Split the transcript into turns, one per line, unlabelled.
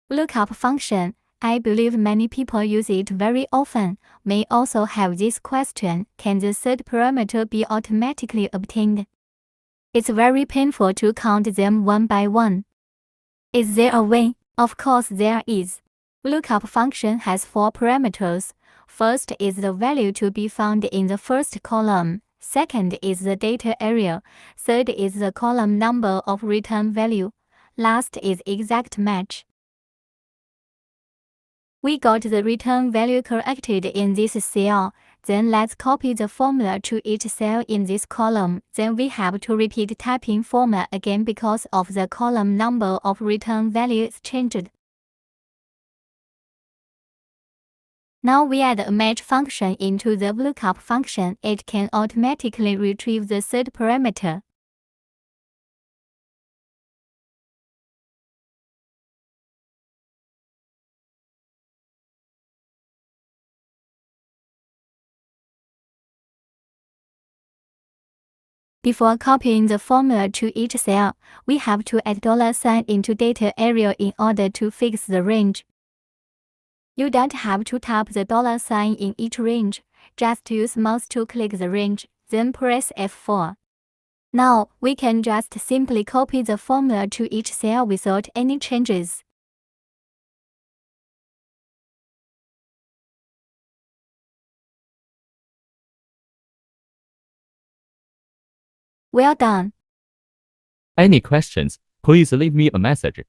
Lookup function. I believe many people use it very often. May also have this question: can the third parameter be automatically obtained? It's very painful to count them one by one. Is there a way? Of course there is. Lookup function has 4 parameters. First is the value to be found in the first column. Second is the data area. Third is the column number of return value. Last is exact match. We got the return value corrected in this cell. Then let's copy the formula to each cell in this column. Then we have to repeat typing formula again because of the column number of return value is changed. Now we add a match function into the Vlookup function. It can automatically retrieve the third parameter. Before copying the formula to each cell, we have to add $sign into data area in order to fix the range. You don't have to type the $sign in each range, just use mouse to click the range, then press F4. Now, we can just simply copy the formula to each cell without any changes. Well done.
Any questions, please leave me a message.